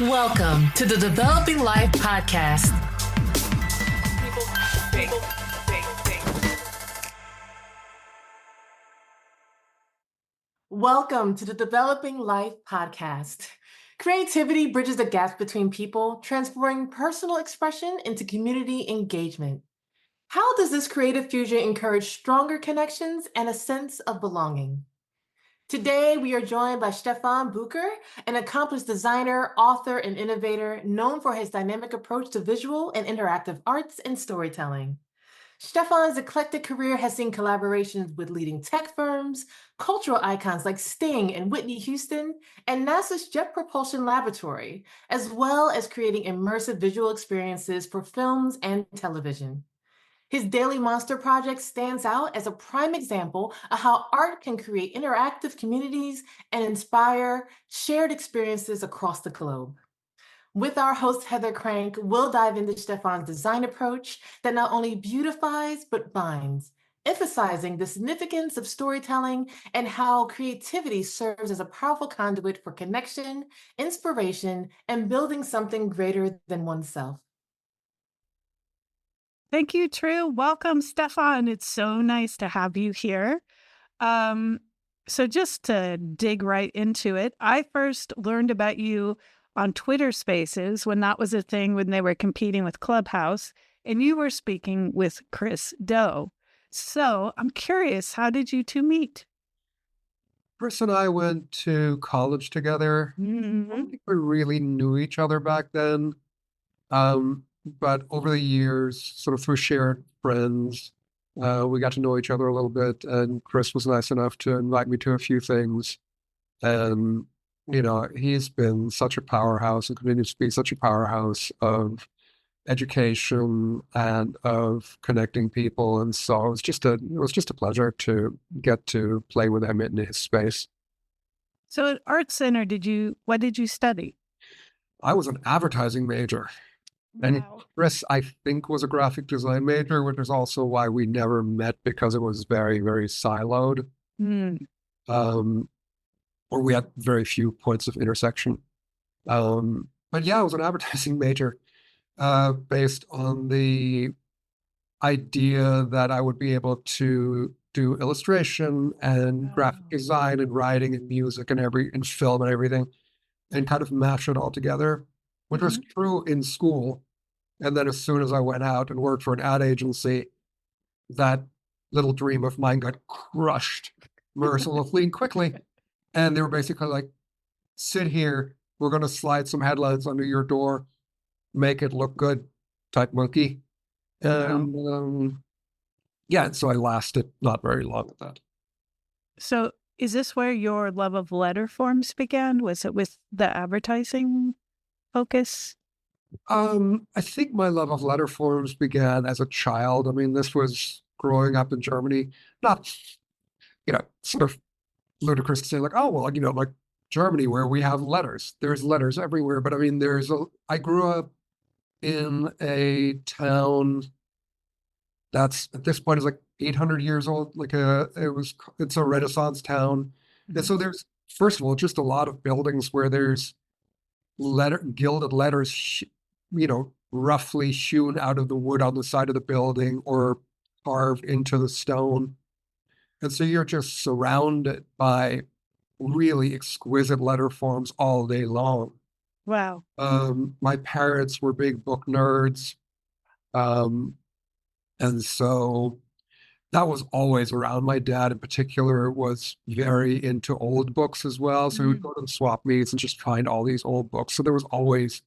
Welcome to the Developing Life Podcast. Welcome to the Developing Life Podcast. Creativity bridges the gaps between people, transforming personal expression into community engagement. How does this creative fusion encourage stronger connections and a sense of belonging? Today, we are joined by Stefan Bucher, an accomplished designer, author, and innovator known for his dynamic approach to visual and interactive arts and storytelling. Stefan's eclectic career has seen collaborations with leading tech firms, cultural icons like Sting and Whitney Houston, and NASA's Jet Propulsion Laboratory, as well as creating immersive visual experiences for films and television. His Daily Monster project stands out as a prime example of how art can create interactive communities and inspire shared experiences across the globe. With our host, Heather Crank, we'll dive into Stefan's design approach that not only beautifies, but binds, emphasizing the significance of storytelling and how creativity serves as a powerful conduit for connection, inspiration, and building something greater than oneself. Thank you, True. Welcome, Stefan. It's so nice to have you here. So just to dig right into it, I first learned about you on Twitter Spaces when that was a thing when they were competing with Clubhouse, and you were speaking with Chris Do. So I'm curious, how did you two meet? Chris and I went to college together. I don't think we really knew each other back then. But over the years, sort of through shared friends, we got to know each other a little bit, and Chris was nice enough to invite me to a few things. And, you know, he's been such a powerhouse and continues to be such a powerhouse of education and of connecting people. And so it was just a pleasure to get to play with him in his space. So at Art Center, what did you study? I was an advertising major. And Chris, I think, was a graphic design major, which is also why we never met, because it was very, very siloed. Or we had very few points of intersection. But yeah, I was an advertising major based on the idea that I would be able to do illustration and graphic design and writing and music and film and everything, and kind of mash it all together, which was true in school. And then as soon as I went out and worked for an ad agency, that little dream of mine got crushed mercilessly and quickly. And they were basically like, sit here, we're going to slide some headlines under your door, make it look good, type monkey. And yeah, so I lasted not very long at that. So is this where your love of letter forms began? Was it with the advertising focus? I think my love of letter forms began as a child. I mean, this was growing up in Germany, not, sort of ludicrous to say like, oh, well, like Germany where we have letters. There's letters everywhere. But I mean, I grew up in a town that's at this point is like 800 years old. It's a Renaissance town. And so there's, first of all, just a lot of buildings where there's gilded letters, roughly hewn out of the wood on the side of the building or carved into the stone. And so you're just surrounded by really exquisite letter forms all day long. Wow. My parents were big book nerds. And so that was always around. My dad in particular was very into old books as well. So he would go to the swap meets and just find all these old books. So there was always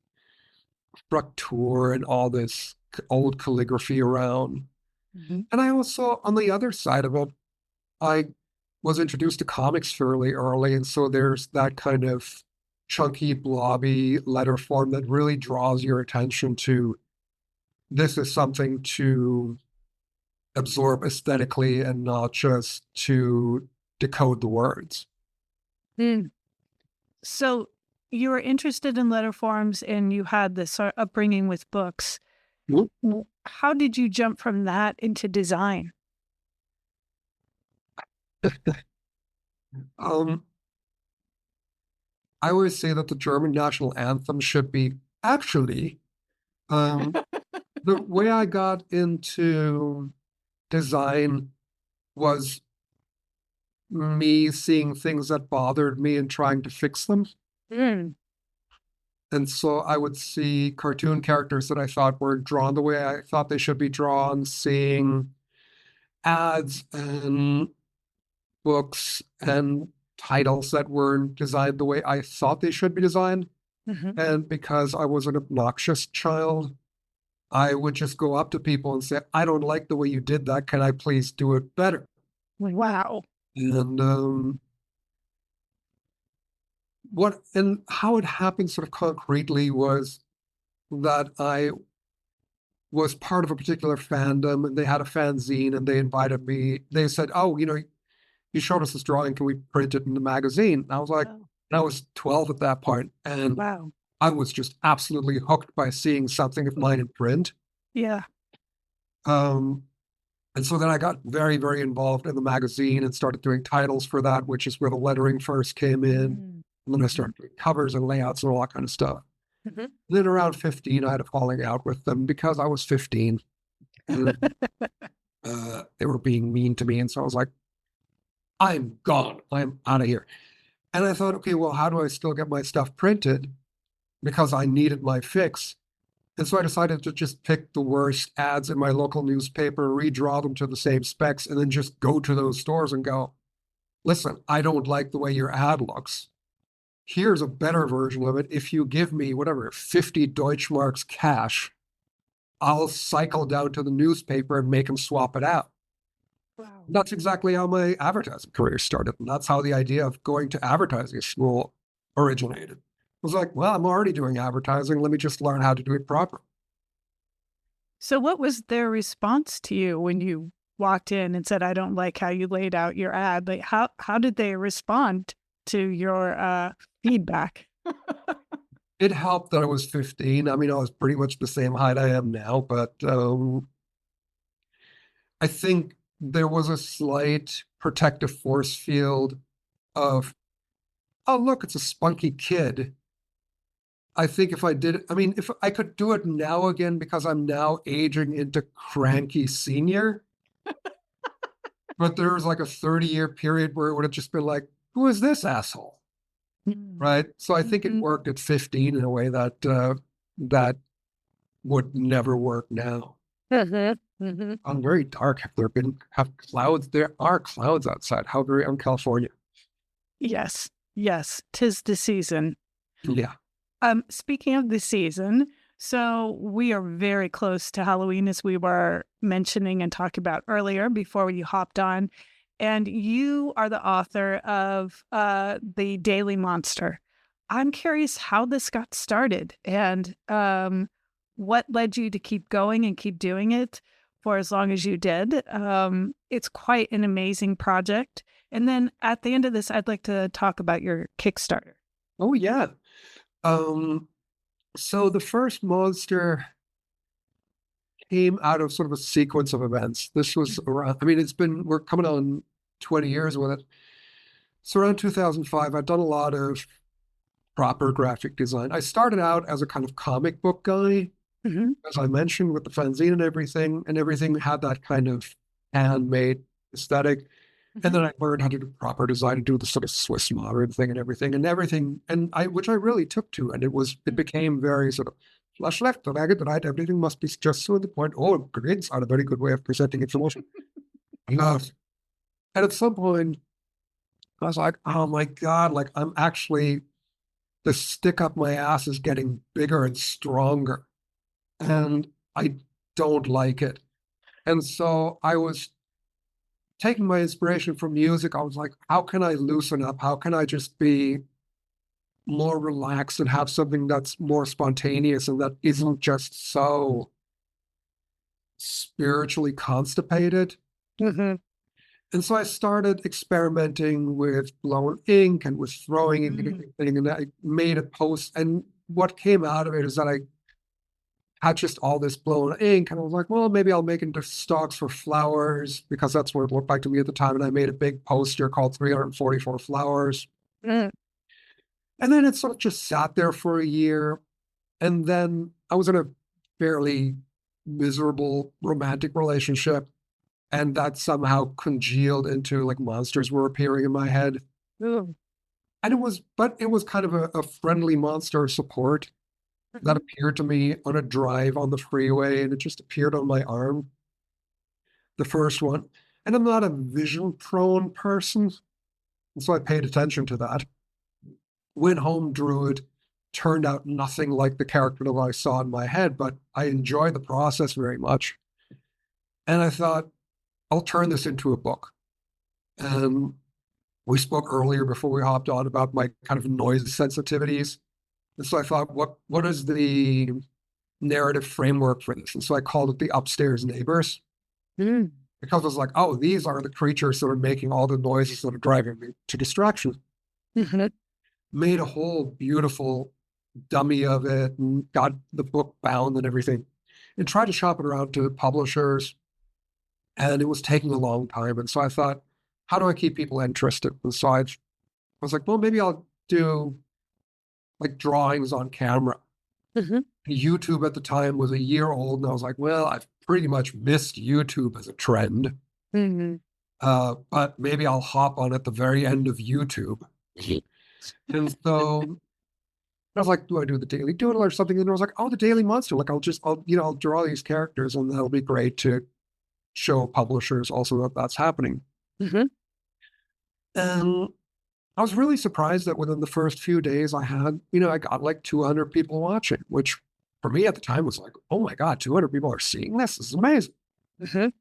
structure and all this old calligraphy around. And I also, on the other side of it, I was introduced to comics fairly early. And so there's that kind of chunky, blobby letter form that really draws your attention to, this is something to absorb aesthetically and not just to decode the words. So you were interested in letter forms and you had this upbringing with books. How did you jump from that into design? I always say that the German national anthem should be actually, um, the way I got into design was me seeing things that bothered me and trying to fix them. Mm. And so I would see cartoon characters that I thought were drawn the way I thought they should be drawn, seeing ads and books and titles that weren't designed the way I thought they should be designed. Mhm. And because I was an obnoxious child, I would just go up to people and say, I don't like the way you did that. Can I please do it better? Wow. And what and how it happened sort of concretely was that I was part of a particular fandom and they had a fanzine and they invited me. They said, oh, you showed us this drawing. Can we print it in the magazine? And I was like, Oh, and I was 12 at that point, and wow. I was just absolutely hooked by seeing something of mine in print. Yeah. Um, and so then I got very, very involved in the magazine and started doing titles for that, which is where the lettering first came in. Mm. And then I started doing covers and layouts and all that kind of stuff. Mhm. Then around 15, I had a falling out with them because I was 15. And they were being mean to me. And so I was like, I'm gone. I'm out of here. And I thought, okay, well, how do I still get my stuff printed? Because I needed my fix. And so I decided to just pick the worst ads in my local newspaper, redraw them to the same specs, and then just go to those stores and go, listen, I don't like the way your ad looks. Here's a better version of it. If you give me whatever, 50 Deutschmarks cash, I'll cycle down to the newspaper and make them swap it out. Wow. That's exactly how my advertising career started. And that's how the idea of going to advertising school originated. It was like, well, I'm already doing advertising. Let me just learn how to do it properly. So what was their response to you when you walked in and said, I don't like how you laid out your ad? Like how did they respond to your feedback? It helped that I was 15. I mean, I was pretty much the same height I am now, but I think there was a slight protective force field of, oh, look, it's a spunky kid. I think if I did, I mean, if I could do it now again, because I'm now aging into cranky senior, but there was like a 30-year period where it would have just been like, who is this asshole? Mm. Right. So I think it Mhm. worked at 15 in a way that that would never work now. Mhm. Mhm. I'm very dark. Have clouds? There are clouds outside. How very I'm California. Yes. Yes. 'Tis the season. Yeah. Speaking of the season, so we are very close to Halloween, as we were mentioning and talking about earlier before you hopped on. And you are the author of The Daily Monster. I'm curious how this got started and what led you to keep going and keep doing it for as long as you did. It's quite an amazing project. And then at the end of this, I'd like to talk about your Kickstarter. Oh yeah. So the first monster came out of sort of a sequence of events. This was around, I mean, we're coming on 20 years with it. So around 2005, I'd done a lot of proper graphic design. I started out as a kind of comic book guy, Mhm. as I mentioned, with the fanzine and everything had that kind of handmade aesthetic. And Mhm. then I learned how to do proper design and do the sort of Swiss modern thing and everything, which I really took to, and it became very sort of flush left, ragged right. Everything must be just so to the point. Oh, grids are a very good way of presenting information. Love. And at some point, I was like, oh my God, like I'm actually the stick up my ass is getting bigger and stronger, and I don't like it. And so I was taking my inspiration from music. I was like, how can I loosen up? How can I just be more relaxed and have something that's more spontaneous and that isn't just so spiritually constipated? Mhm. And so I started experimenting with blown ink and with throwing ink and Mm. everything. And I made a post. And what came out of it is that I had just all this blown ink. And I was like, well, maybe I'll make into stocks for flowers because that's what it looked like to me at the time. And I made a big poster called 344 Flowers. Mm. And then it sort of just sat there for a year. And then I was in a fairly miserable romantic relationship. And that somehow congealed into like monsters were appearing in my head. Ooh. And but it was kind of a friendly monster support that Mhm. appeared to me on a drive on the freeway. And it just appeared on my arm, the first one. And I'm not a vision prone person. And so I paid attention to that. Went home, drew it, turned out nothing like the character that I saw in my head, but I enjoyed the process very much. And I thought, I'll turn this into a book. And we spoke earlier before we hopped on about my kind of noise sensitivities. And so I thought, what is the narrative framework for this? And so I called it the upstairs neighbors Mm. because I was like, oh, these are the creatures that are making all the noises that are driving me to distraction. Mhm. Made a whole beautiful dummy of it and got the book bound and everything and tried to shop it around to publishers. And it was taking a long time. And so I thought, how do I keep people interested? And so I was like, well, maybe I'll do like drawings on camera. Mhm. YouTube at the time was a year old. And I was like, well, I've pretty much missed YouTube as a trend. Mhm. But maybe I'll hop on at the very end of YouTube. And so I was like, do I do the Daily Doodle or something? And I was like, oh, the Daily Monster. Like, I'll draw these characters and that'll be great to show publishers also that that's happening. Mhm. And I was really surprised that within the first few days I got like 200 people watching, which for me at the time was like, oh my God, 200 people are seeing this. This is amazing. Mhm.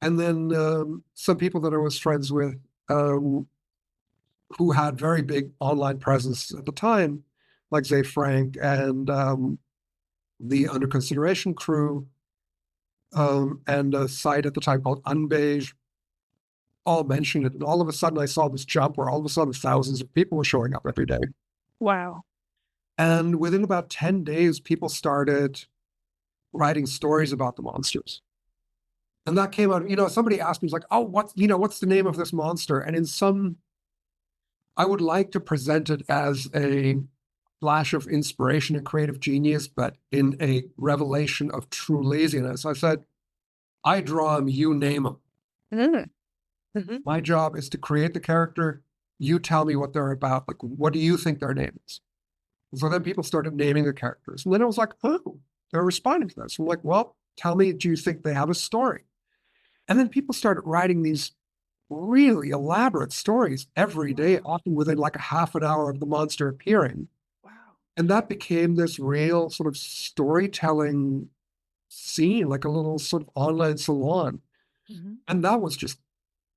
And then some people that I was friends with um, who had very big online presence at the time, like Zay Frank and the Under Consideration crew, and a site at the time called Unbeige, all mentioned it. And all of a sudden, I saw this jump where all of a sudden thousands of people were showing up every day. Wow. And within about 10 days, people started writing stories about the monsters. And that came out, somebody asked me, like, oh, what's the name of this monster? And I would like to present it as a flash of inspiration and creative genius, but in a revelation of true laziness. I said, I draw them, you name them. Mhm. Mhm. My job is to create the character. You tell me what they're about. Like, what do you think their name is? And so then people started naming the characters. And then I was like, oh, they're responding to this. I'm like, well, tell me, do you think they have a story? And then people started writing these really elaborate stories every day, often within like a half an hour of the monster appearing. Wow. And that became this real sort of storytelling scene, like a little sort of online salon. Mhm. And that was just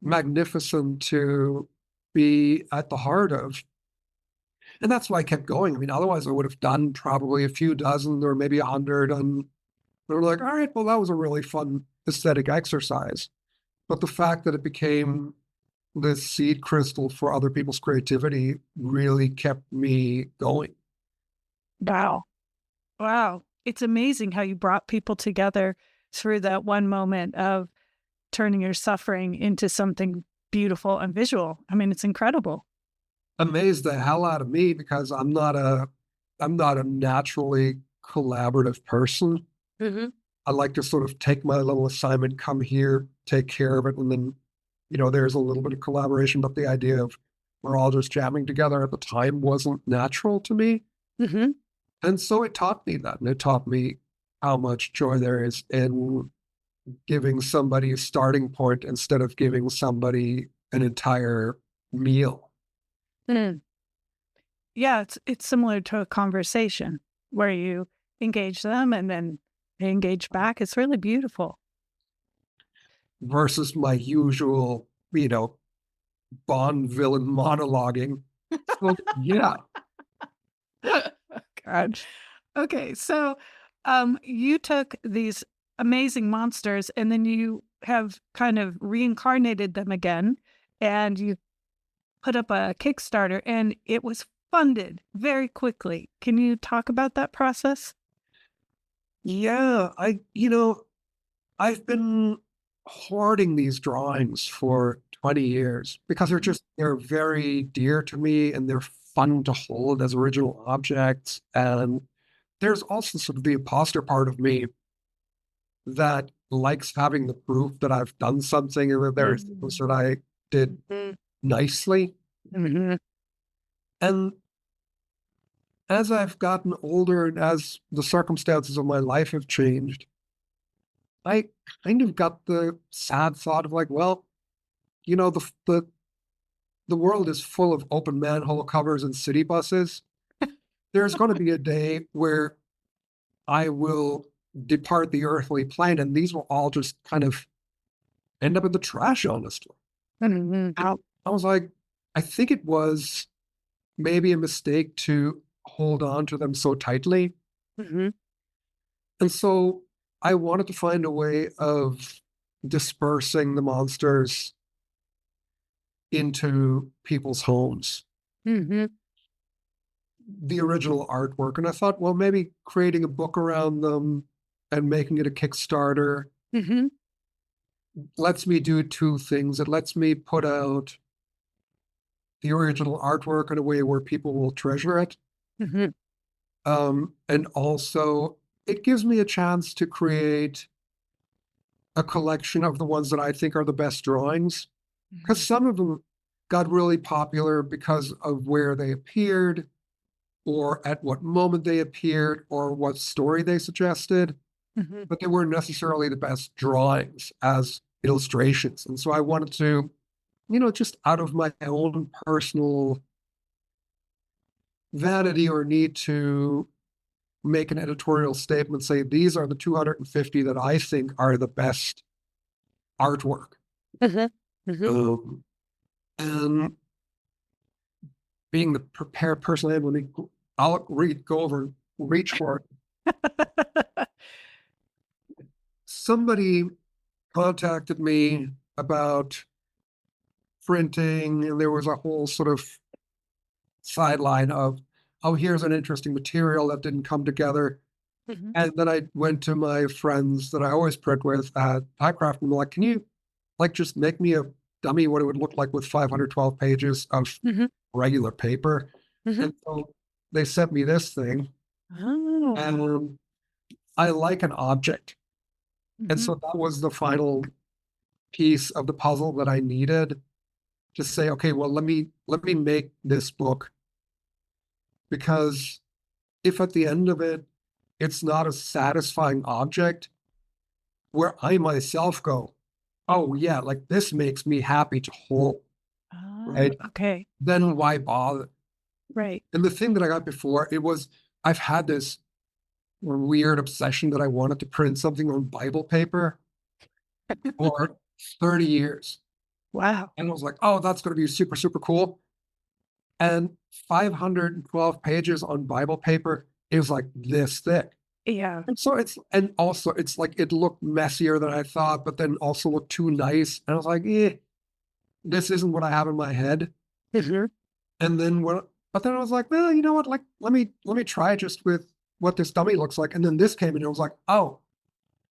magnificent to be at the heart of. And that's why I kept going. I mean, otherwise I would have done probably a few dozen or maybe 100. And they were like, all right, well, that was a really fun aesthetic exercise. But the fact that it became this seed crystal for other people's creativity really kept me going. Wow. Wow. It's amazing how you brought people together through that one moment of turning your suffering into something beautiful and visual. I mean, it's incredible. Amazed the hell out of me because I'm not a naturally collaborative person. Mhm. I like to sort of take my little assignment, come here, take care of it, and then, there's a little bit of collaboration, but the idea of we're all just jamming together at the time wasn't natural to me. Mhm. And so it taught me that, and it taught me how much joy there is in giving somebody a starting point instead of giving somebody an entire meal. Mm. Yeah, it's similar to a conversation where you engage them and then they engage back. It's really beautiful. Versus my usual, Bond villain monologuing. So yeah, God. Okay, so you took these amazing monsters and then you have kind of reincarnated them again and you put up a Kickstarter and it was funded very quickly. Can you talk about that process? yeah, I've been hoarding these drawings for 20 years because they're very dear to me and they're fun to hold as original objects. And there's also sort of the imposter part of me that likes having the proof that I've done something and that there are things that I did nicely. Mhm. And as I've gotten older and as the circumstances of my life have changed, I kind of got the sad thought of like, well, you know, the world is full of open manhole covers and city buses. There's going to be a day where I will depart the earthly plane, and these will all just kind of end up in the trash, honestly. Mhm. And I was like, I think it was maybe a mistake to hold on to them so tightly. Mhm. And so I wanted to find a way of dispersing the monsters into people's homes, Mhm. the original artwork. And I thought, well, maybe creating a book around them and making it a Kickstarter Mhm. lets me do two things. It lets me put out the original artwork in a way where people will treasure it. Mhm. And also, it gives me a chance to create a collection of the ones that I think are the best drawings, because Mhm. some of them got really popular because of where they appeared, or at what moment they appeared, or what story they suggested, Mhm. but they weren't necessarily the best drawings as illustrations. And so I wanted to, just out of my own personal vanity or need to make an editorial statement, say these are the 250 that I think are the best artwork. Mhm. Mhm. Um, and being the prepared person I am, I'll go over, reach for it. Somebody contacted me about printing, and there was a whole sort of sideline of, oh, here's an interesting material that didn't come together. Mhm. And then I went to my friends that I always print with at Typecraft, and they're like, can you just make me a dummy what it would look like with 512 pages of Mhm. regular paper? Mhm. And so they sent me this thing, Oh. and I like an object. And Mhm. so that was the final piece of the puzzle that I needed to say, okay, well, let me make this book, because if at the end of it, it's not a satisfying object where I myself go, oh yeah, like this makes me happy to hold, Oh, right? okay. Then why bother? Right. And the thing that I got before, it was, I've had this weird obsession that I wanted to print something on Bible paper for 30 years. Wow. And I was like, oh, that's going to be super, super cool. And 512 pages on Bible paper is like this thick. Yeah. And so and also it's like it looked messier than I thought, but then also looked too nice. And I was like, this isn't what I have in my head. Mhm. And then but then I was like, well, you know what? Like, let me try just with what this dummy looks like. And then this came and I was like, oh,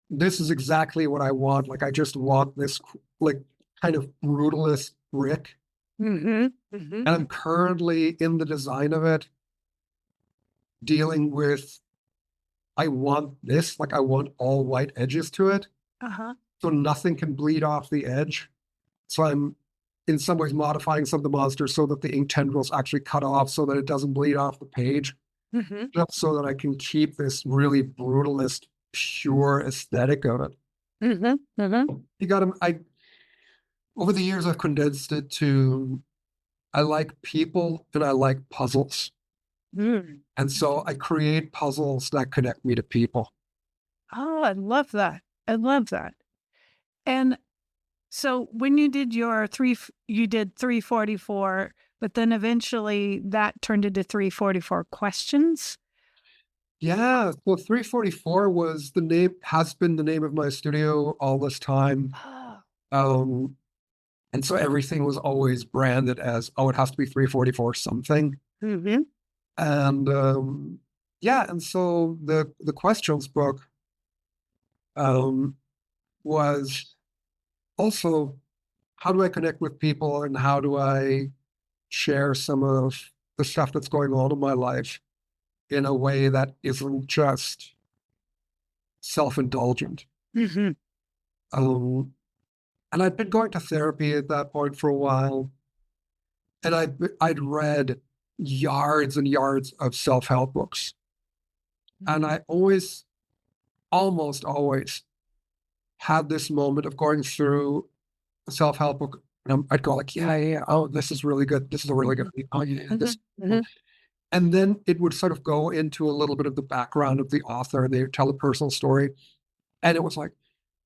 this is exactly what I want. Like, I just want this like kind of brutalist brick. Mhm. Mhm. And I'm currently in the design of it, dealing with, I want this, like I want all white edges to it. Uh-huh. So nothing can bleed off the edge. So I'm in some ways modifying some of the monsters so that the ink tendrils actually cut off so that it doesn't bleed off the page, Mhm. just so that I can keep this really brutalist, pure aesthetic of it. Mhm. Mhm. You got to, over the years, I've condensed it to, I like people and I like puzzles. Mm. And so I create puzzles that connect me to people. Oh, I love that. I love that. And so when you did your you did 344, but then eventually that turned into 344 questions. Yeah, well, 344 was the name, has been the name of my studio all this time. Oh. Um, and so everything was always branded as, oh, it has to be 344 something. Mm-hmm. And yeah, and so the questions book um, was also, how do I connect with people and how do I share some of the stuff that's going on in my life in a way that isn't just self-indulgent. Hmm. Um, and I'd been going to therapy at that point for a while, and I'd read yards and yards of self-help books, and I almost always, had this moment of going through a self-help book, and I'd go like, yeah, yeah, oh, this is really good. This is a really good. Oh, yeah, Hmm. this. Hmm. And then it would sort of go into a little bit of the background of the author, and they would tell a personal story. And it was like,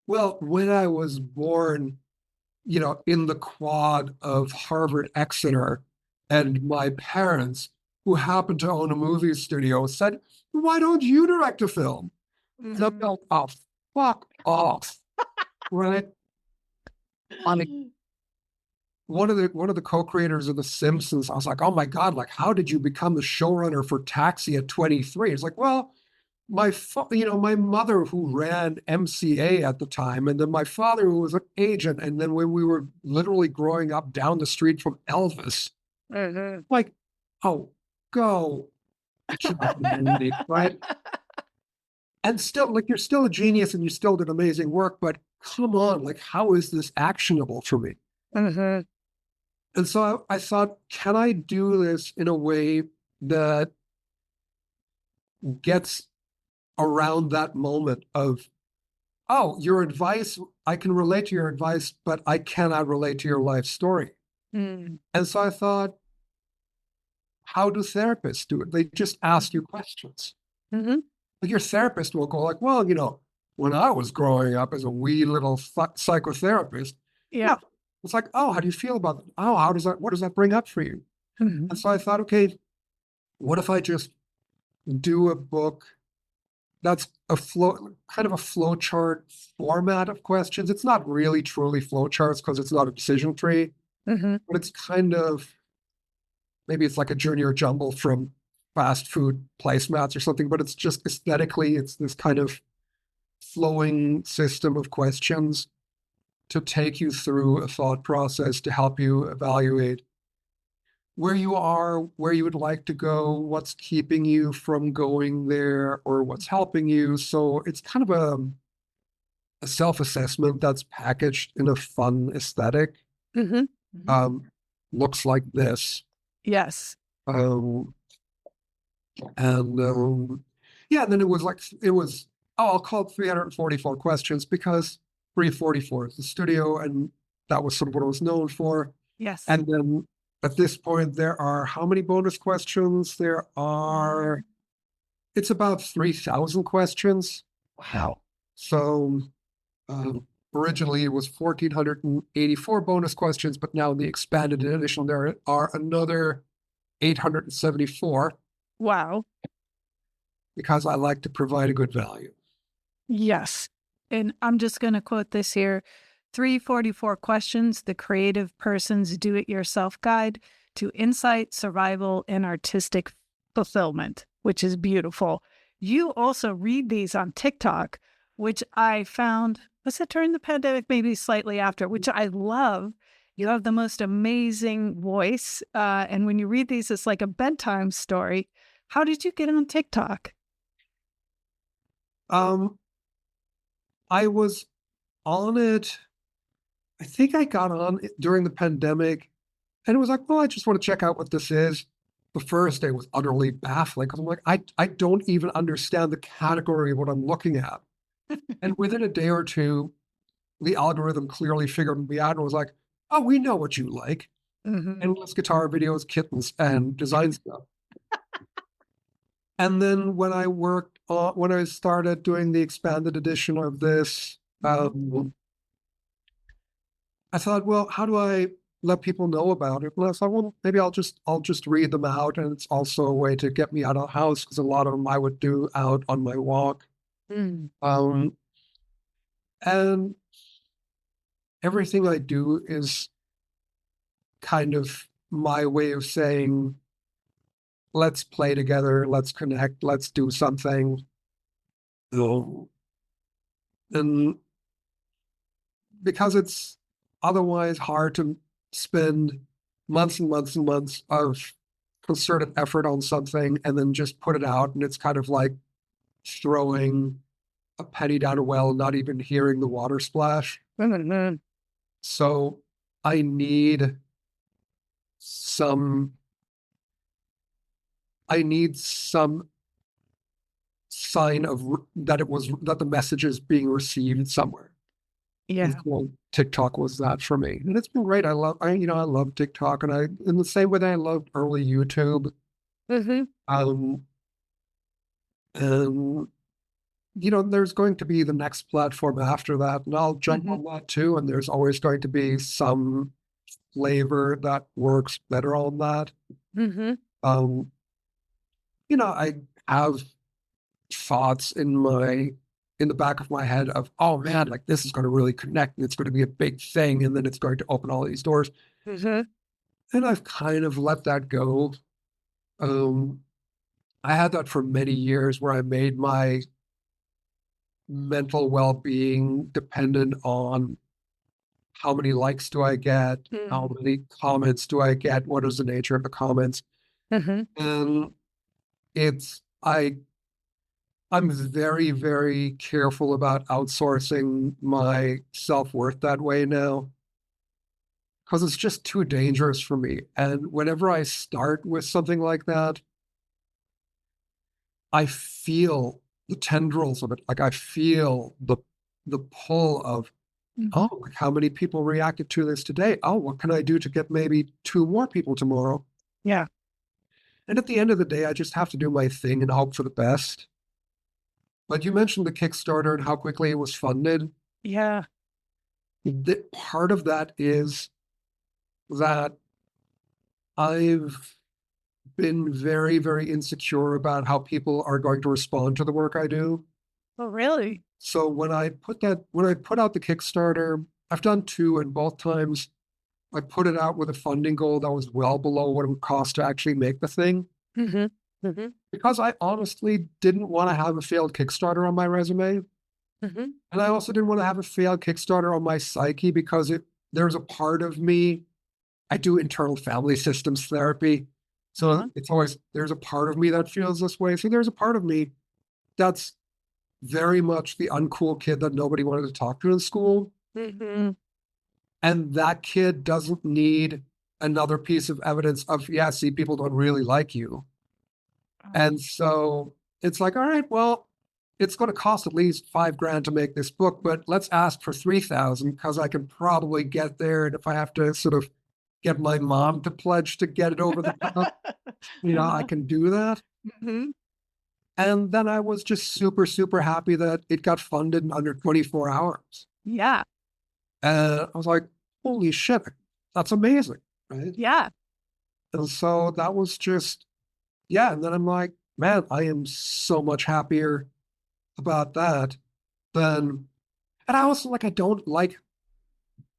well, when I was born, in the quad of Harvard Exeter, and my parents, who happened to own a movie studio, said, why don't you direct a film? And I'm like, oh, fuck off. Right? I mean, one of the co-creators of The Simpsons, I was like, oh my God, like, how did you become the showrunner for Taxi at 23? It's like, well, my mother who ran MCA at the time, and then my father who was an agent, and then when we were literally growing up down the street from Elvis, like, oh, go, right? And still, like, you're still a genius and you still did amazing work, but come on, like, how is this actionable for me? Hmm. And so I thought, can I do this in a way that gets around that moment of, oh, your advice, I can relate to your advice, but I cannot relate to your life story. Hmm. And so I thought, how do therapists do it? They just ask you questions. Hmm. Like, your therapist will go like, well, when I was growing up as a wee little psychotherapist, Yeah. yeah, it's like, oh, how do you feel about that? Oh, what does that bring up for you? Hmm. And so I thought, okay, what if I just do a book that's kind of a flow chart format of questions? It's not really truly flow charts because it's not a decision tree, Hmm. but it's kind of, maybe it's like a junior jumble from fast food placemats or something, but it's just aesthetically, it's this kind of flowing system of questions to take you through a thought process to help you evaluate where you are, where you would like to go, what's keeping you from going there, or what's helping you. So it's kind of a self-assessment that's packaged in a fun aesthetic. Hmm. Um, Looks like this. Yes. Um, and yeah, and then oh, I'll call it 344 questions because 344 is the studio, and that was sort of what it was known for. Yes. And then at this point, there are how many bonus questions? It's about 3,000 questions. Wow. So originally it was 1,484 bonus questions, but now in the expanded edition, there are another 874 Wow. because I like to provide a good value. Yes. And I'm just going to quote this here 344 questions, the creative person's do it yourself guide to insight, survival, and artistic fulfillment, which is beautiful. You also read these on TikTok, which I found, was it during the pandemic, maybe slightly after, which I love. You have the most amazing voice. And when you read these, it's like a bedtime story. How did you get on TikTok? Um, I was on it. I think I got on it during the pandemic, and it was like, well, I just want to check out what this is. The first day was utterly baffling because I'm like, I don't even understand the category of what I'm looking at. And within a day or two, the algorithm clearly figured me out and was like, oh, we know what you like. Hmm. Endless guitar videos, kittens, and design stuff. And then when I started doing the expanded edition of this, I thought, well, how do I let people know about it? Well, I thought, well, maybe I'll just read them out, and it's also a way to get me out of the house because a lot of them I would do out on my walk. Mm. Um, and everything I do is kind of my way of saying, let's play together, let's connect, let's do something. Um, And because it's otherwise hard to spend months and months and months of concerted effort on something and then just put it out, and it's kind of like throwing a penny down a well, not even hearing the water splash. Mhm. So I need some I need some sign of that the message is being received somewhere. And Yeah. so TikTok was that for me, and it's been great. I love TikTok, and I in the same way that I loved early YouTube. Mhm. Um, and there's going to be the next platform after that, and I'll jump Mhm. on that too. And there's always going to be some flavor that works better on that. Mhm. Um, I have thoughts in the back of my head of, oh man, like this is going to really connect and it's going to be a big thing and then it's going to open all these doors. Mhm. And I've kind of let that go. Um, I had that for many years where I made my mental well-being dependent on how many likes do I get, how Mhm. many comments do I get, what is the nature of the comments. Mhm. And it's I'm very, very careful about outsourcing my self-worth that way now because it's just too dangerous for me. And whenever I start with something like that, I feel the tendrils of it. Like I feel the pull of, Mhm. oh, like how many people reacted to this today? Oh, what can I do to get maybe two more people tomorrow? Yeah. And at the end of the day, I just have to do my thing and hope for the best. But you mentioned the Kickstarter and how quickly it was funded. Yeah. Part of that is that I've been very, very insecure about how people are going to respond to the work I do. Oh, really? So when I put out the Kickstarter, I've done two, and both times I put it out with a funding goal that was well below what it would cost to actually make the thing. Mhm. Mhm. Because I honestly didn't want to have a failed Kickstarter on my resume. Mhm. And I also didn't want to have a failed Kickstarter on my psyche because there's a part of me. I do internal family systems therapy. So Uh-huh. it's always, there's a part of me that feels this way. So there's a part of me that's very much the uncool kid that nobody wanted to talk to in school. Mhm. And that kid doesn't need another piece of evidence of, yeah, see, people don't really like you. And so it's like, all right, well, it's going to cost at least 5 grand to make this book, but let's ask for 3,000 because I can probably get there. And if I have to sort of get my mom to pledge to get it over the top, I Uh-huh. can do that. Mhm. And then I was just super, super happy that it got funded in under 24 hours. Yeah. And I was like, holy shit, that's amazing. Right. Yeah. And so that was just, yeah. And then I'm like, man, I am so much happier about that than, and I also like, I don't like,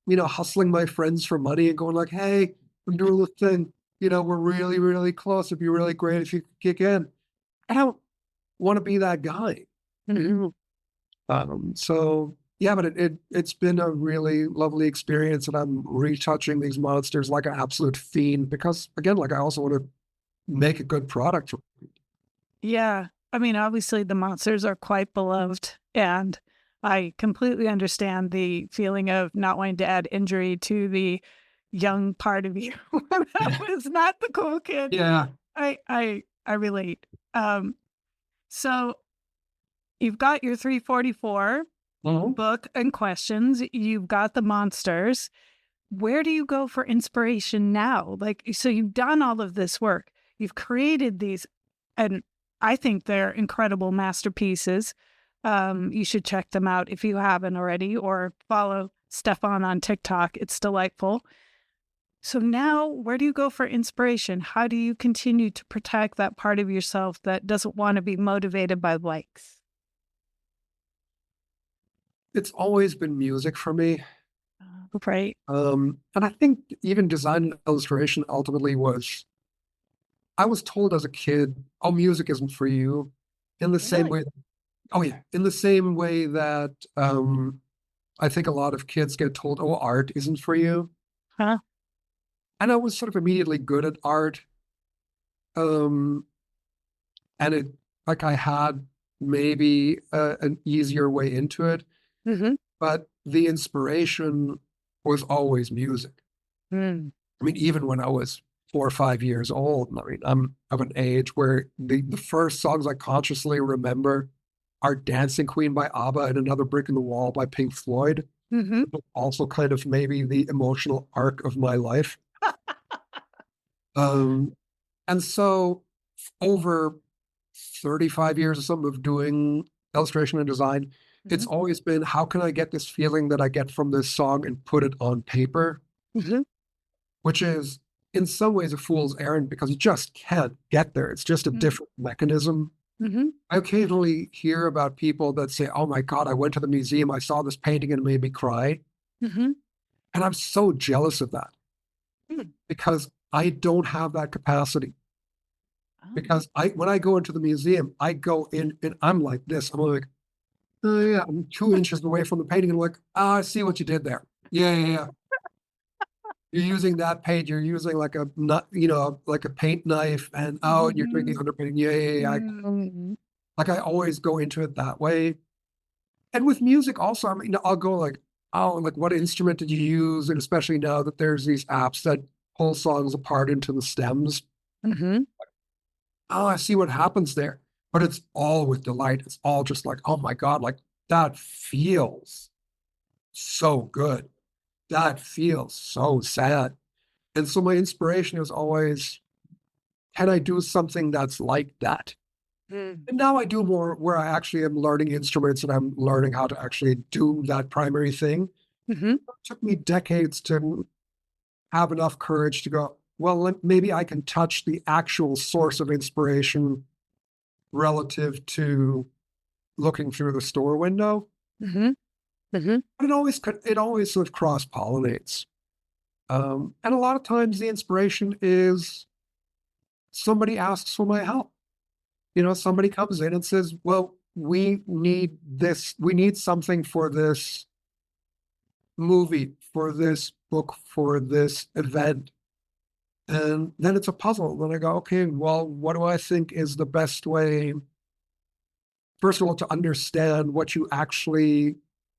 hustling my friends for money and going like, hey, I'm doing this thing. We're really, really close. It'd be really great if you could kick in. I don't want to be that guy. Mhm. So yeah, but it's been a really lovely experience, and I'm retouching these monsters like an absolute fiend because again, like I also want to make a good product. Yeah. I mean, obviously, the monsters are quite beloved, and I completely understand the feeling of not wanting to add injury to the young part of you that was not the cool kid. Yeah. I relate. Um, so you've got your 344 Mhm. book and questions. You've got the monsters. Where do you go for inspiration now? Like, so you've done all of this work. You've created these, and I think they're incredible masterpieces. You should check them out if you haven't already, or follow Stefan on TikTok. It's delightful. So now, where do you go for inspiration? How do you continue to protect that part of yourself that doesn't want to be motivated by likes? It's always been music for me. Right. And I think even design and illustration ultimately was, I was told as a kid, oh, music isn't for you. In the same Really? way, oh yeah, in the same way that I think a lot of kids get told, oh, art isn't for you. Huh? And I was sort of immediately good at art. Um, and it, like, I had maybe an easier way into it, Mm-hmm. but the inspiration was always music. Mm. I mean, even when I was 4 or 5 years old, I mean, I'm of an age where the first songs I consciously remember are Dancing Queen by ABBA and Another Brick in the Wall by Pink Floyd. Mm-hmm. Also kind of maybe the emotional arc of my life. Um, and so over 35 years or something of doing illustration and design, it's Mm-hmm. always been how can I get this feeling that I get from this song and put it on paper, Mm-hmm. which is in some ways a fool's errand because you just can't get there. It's just a different mechanism. Mm-hmm. I occasionally hear about people that say, oh my God, I went to the museum, I saw this painting and it made me cry. Mm-hmm. And I'm so jealous of that Mm. because I don't have that capacity. Oh. Because when I go into the museum, I go in and I'm like this. I'm like, oh yeah, I'm 2 inches away from the painting and I'm like, I see what you did there. Yeah, yeah, yeah. You're using that paint. You're using like a nut, like a paint knife, and oh, and you're drinking underpainting. Yeah, yeah, yeah. Mm-hmm. Like I always go into it that way. And with music also, I mean, I'll go like, oh, like what instrument did you use? And especially now that there's these apps that pull songs apart into the stems. Mm-hmm. Oh, I see what happens there. But it's all with delight. It's all just like, oh my God, like that feels so good. That feels so sad. And so my inspiration is always, can I do something that's like that? And now I do more where I actually am learning instruments and I'm learning how to actually do that primary thing. Mm-hmm. It took me decades to have enough courage to go, well, maybe I can touch the actual source of inspiration relative to looking through the store window. Mm-hmm. Mm-hmm. But it always sort of cross pollinates. And a lot of times the inspiration is somebody asks for my help. Somebody comes in and says, well, we need this, we need something for this movie, for this book, for this event. And then it's a puzzle. Then I go, okay, well, what do I think is the best way, first of all, to understand what you actually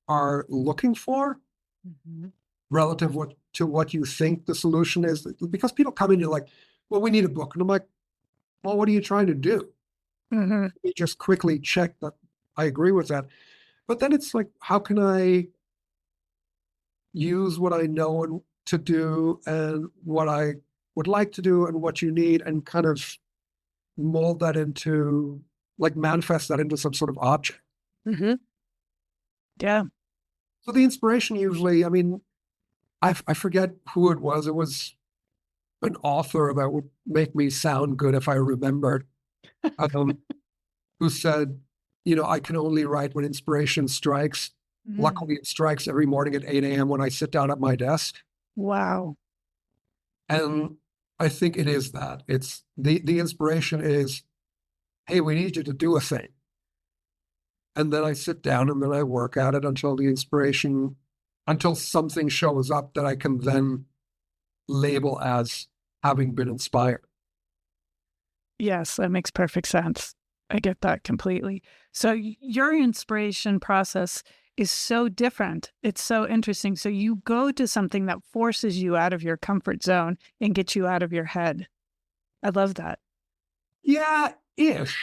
are looking for Mm-hmm. relative to what you think the solution is? Because people come in, you're like, well, we need a book. And I'm like, well, what are you trying to do? Mm-hmm. We just quickly check that I agree with that. But then it's like, how can I use what I know and to do and what I would like to do and what you need and kind of mold that into, like, manifest that into some sort of object. Mm-hmm. Yeah. So the inspiration usually, I mean, I forget who it was. It was an author that would make me sound good if I remembered, um, who said, I can only write when inspiration strikes. Mm. Luckily, it strikes every morning at 8 a.m. when I sit down at my desk. Wow. And I think it is that. It's the inspiration is, hey, we need you to do a thing. And then I sit down and then I work at it until something shows up that I can then label as having been inspired. Yes, that makes perfect sense. I get that completely. So your inspiration process is so different. It's so interesting. So you go to something that forces you out of your comfort zone and gets you out of your head. I love that. Yeah, ish.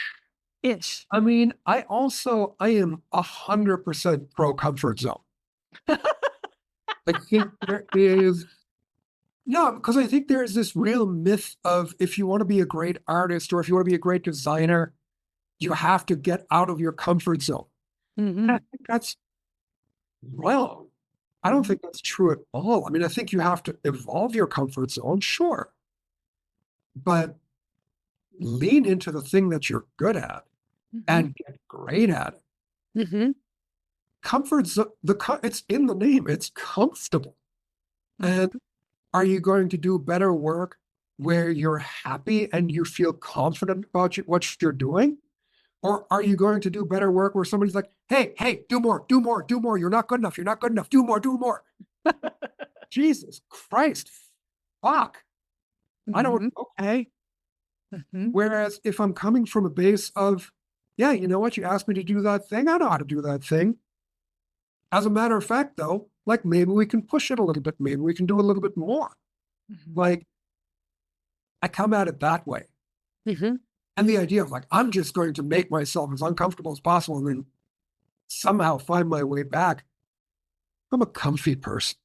Ish. I mean, I am 100% pro comfort zone. I think there is, no, because I think there is this real myth of if you want to be a great artist or if you want to be a great designer, you have to get out of your comfort zone. Mm-hmm. I think that's wrong. I don't think that's true at all. I mean, I think you have to evolve your comfort zone, sure, but lean into the thing that you're good at Mm-hmm. and get great at it. Mm-hmm. Comfort zone, it's in the name, it's comfortable. And are you going to do better work where you're happy and you feel confident about what you're doing? Or are you going to do better work where somebody's like, hey, do more, do more, do more. You're not good enough. You're not good enough. Do more, do more. Jesus Christ. Fuck. I don't Mm-hmm. know. Okay. Mhm. Whereas if I'm coming from a base of, yeah, you know what, you asked me to do that thing, I know how to do that thing. As a matter of fact, though, like maybe we can push it a little bit, maybe we can do a little bit more. Mhm. Like I come at it that way. Mhm. And the idea of like, I'm just going to make myself as uncomfortable as possible and then somehow find my way back. I'm a comfy person.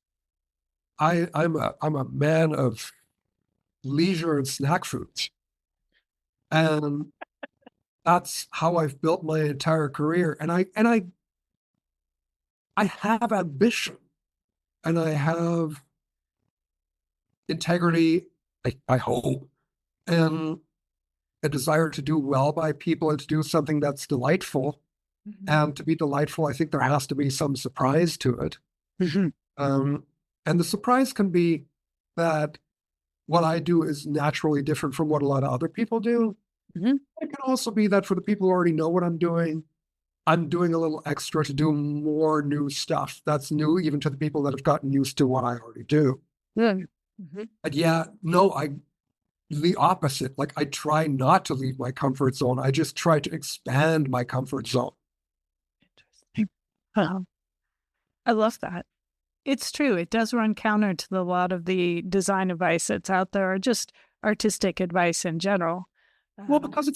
I'm a man of leisure and snack foods. And that's how I've built my entire career. And I have ambition and I have integrity, I hope, and a desire to do well by people and to do something that's delightful. Mhm. And to be delightful, I think there has to be some surprise to it. Mhm. Um, and the surprise can be that what I do is naturally different from what a lot of other people do. Mhm. It can also be that for the people who already know what I'm doing a little extra to do more new stuff that's new, even to the people that have gotten used to what I already do. Yeah. Mhm. And yeah, no, the opposite. Like I try not to leave my comfort zone. I just try to expand my comfort zone. Interesting. Wow. I love that. It's true. It does run counter to a lot of the design advice that's out there, or just artistic advice in general. Well, Um, because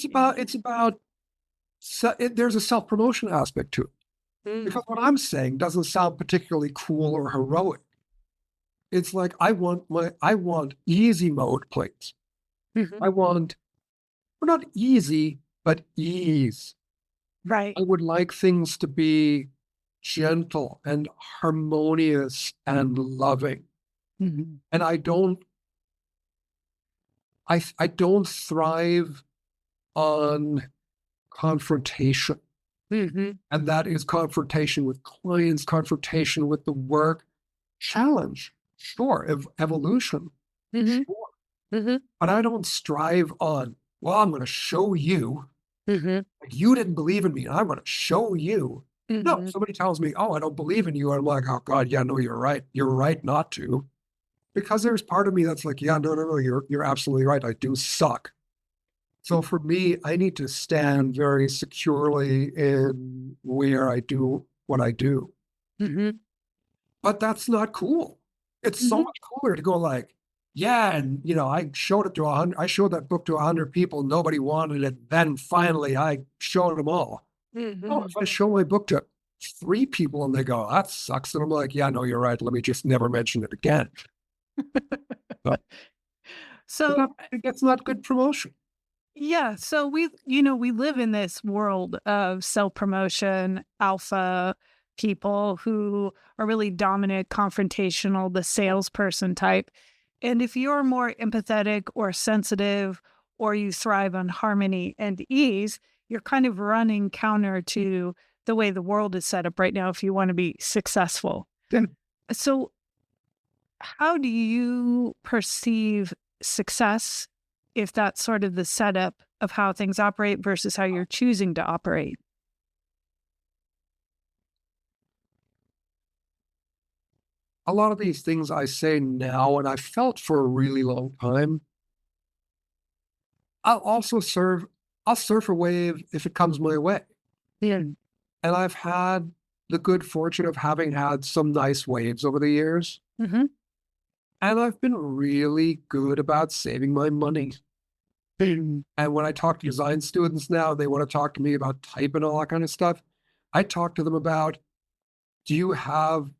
there's a self promotion aspect to it. mm, Because what I'm saying doesn't sound particularly cool or heroic. It's like I want easy mode plates. mhm. I want, well, not easy, but ease. Right. I would like things to be gentle and harmonious and loving. Mhm. And I don't thrive on confrontation. Mhm. And that is confrontation with clients, confrontation with the work, challenge, sure, evolution, Mhm. sure. Mhm. But I don't strive on, well, I'm going to show you, Mhm. like, you didn't believe in me. And I'm going to show you. No, Mhm. somebody tells me, oh, I don't believe in you. I'm like, oh, God, yeah, no, you're right. You're right not to. Because there's part of me that's like, yeah, no, no, no, you're absolutely right. I do suck. So for me, I need to stand very securely in where I do what I do. Mhm. But that's not cool. It's so Mhm. much cooler to go like, yeah, and I showed it to 100. I showed that book to 100 people. Nobody wanted it. Then finally, I showed them all. Oh, Mhm. if I show my book to 3 people and they go, that sucks, and I'm like, yeah, no, you're right. Let me just never mention it again. But, but So, that, that's not good promotion. yeah, so we live in this world of self-promotion, alpha people who are really dominant, confrontational, the salesperson type. And if you're more empathetic or sensitive, or you thrive on harmony and ease, you're kind of running counter to the way the world is set up right now if you want to be successful. Then So, how do you perceive success if that's sort of the setup of how things operate versus how you're choosing to operate? a lot of these things I say now, and I felt for a really long time, I'll also serve, I'll surf a wave if it comes my way. Yeah. And I've had the good fortune of having had some nice waves over the years. Mhm. And I've been really good about saving my money. Mhm. And when I talk to design students now, they want to talk to me about type and all that kind of stuff. I talk to them about, do you have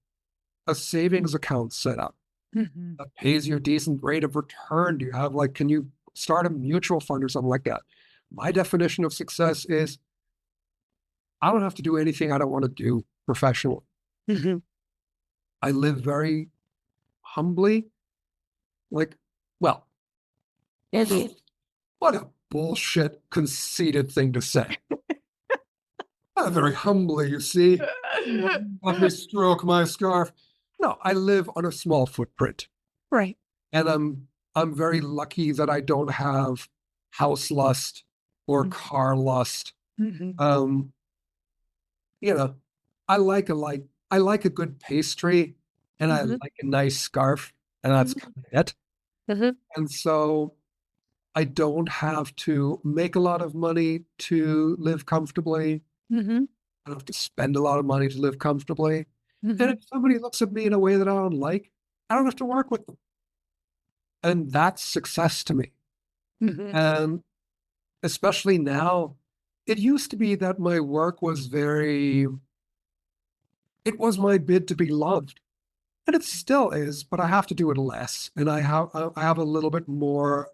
a savings account set up Mhm. that pays you a decent rate of return? Do you have, like, can you start a mutual fund or something like that? My definition of success is I don't have to do anything I don't want to do professionally. Mhm. I live very humbly. Like, well, what a bullshit, conceited thing to say. Very humbly, you see. Let me stroke my scarf. No, I live on a small footprint, Right. and I'm very lucky that I don't have house lust or car lust. Mhm. Um, you know, I like a good pastry, and I Mhm. like a nice scarf, and that's Mhm. kind of it. Mhm. And so I don't have to make a lot of money to live comfortably. Mm-hmm. I don't have to spend a lot of money to live comfortably. And Mm-hmm. if somebody looks at me in a way that I don't like, I don't have to work with them. And that's success to me. Mm-hmm. And especially now, it used to be that my work was it was my bid to be loved. And it still is, but I have to do it less. And I have a little bit more,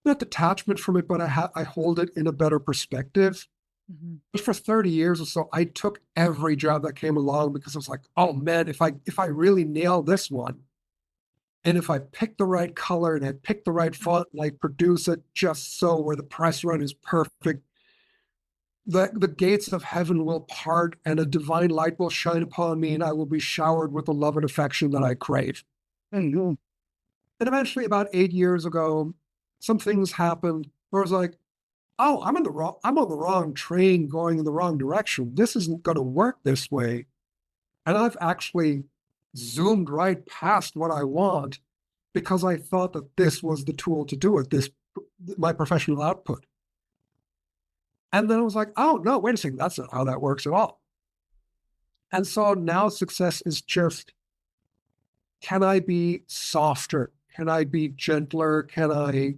not detachment from it, but I hold it in a better perspective. Mm-hmm. But for 30 years or so, I took every job that came along because I was like, oh man, if I really nail this one, and if I pick the right color and I pick the right font and I produce it just so where the press run is perfect, the gates of heaven will part and a divine light will shine upon me and I will be showered with the love and affection that I crave. And eventually, about 8 years ago, some things happened where I was like, oh, I'm on the wrong train going in the wrong direction. This isn't going to work this way. And I've actually zoomed right past what I want because I thought that this was the tool to do it, my professional output. And then I was like, oh no, wait a second, that's not how that works at all. And so now success is just, can I be softer? Can I be gentler? Can I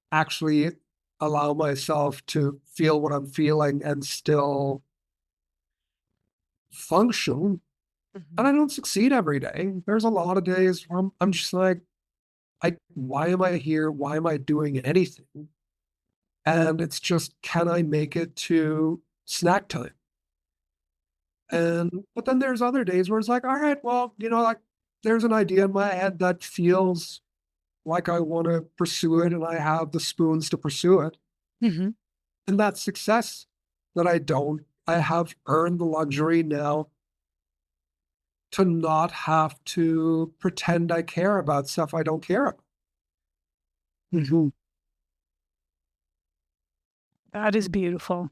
actually allow myself to feel what I'm feeling and still function? And I don't succeed every day. There's a lot of days where I'm just like, why am I here? Why am I doing anything? And it's just, can I make it to snack time? And but then there's other days where it's like, all right, well, like there's an idea in my head that feels like I want to pursue it, and I have the spoons to pursue it. Mm-hmm. And that's success that I have earned the luxury now to not have to pretend I care about stuff I don't care about. Mm-hmm. That is beautiful.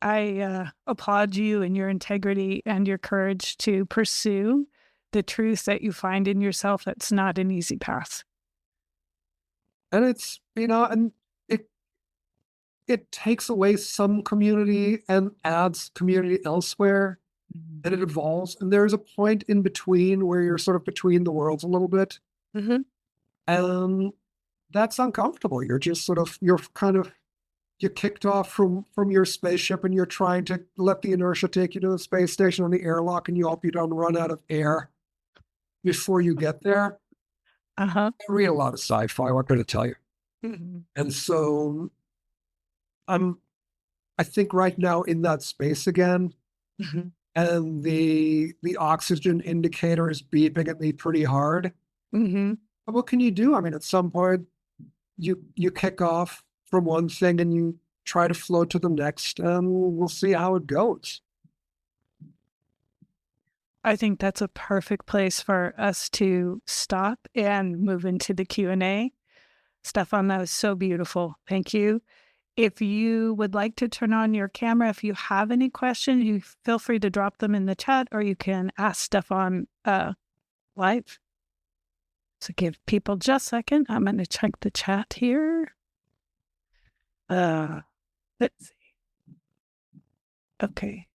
I applaud you and your integrity and your courage to pursue the truth that you find in yourself. That's not an easy path. And and it it takes away some community and adds community elsewhere, and it evolves. And there's a point in between where you're sort of between the worlds a little bit. Mm-hmm. And that's uncomfortable. You're kicked off from your spaceship and you're trying to let the inertia take you to the space station on the airlock, and you hope you don't run out of air before you get there. Uh-huh. I read a lot of sci-fi, what can I tell you? Mm-hmm. And so I'm I think right now in that space again, Mm-hmm. and the oxygen indicator is beeping at me pretty hard. Mm-hmm. What can you do? I mean, at some point you kick off from one thing and you try to float to the next, and we'll see how it goes. I think that's a perfect place for us to stop and move into the Q&A. Stefan, that was so beautiful. Thank you. If you would like to turn on your camera, if you have any questions, you feel free to drop them in the chat, or you can ask Stefan live. So give people just a second. I'm going to check the chat here. Let's see. Okay.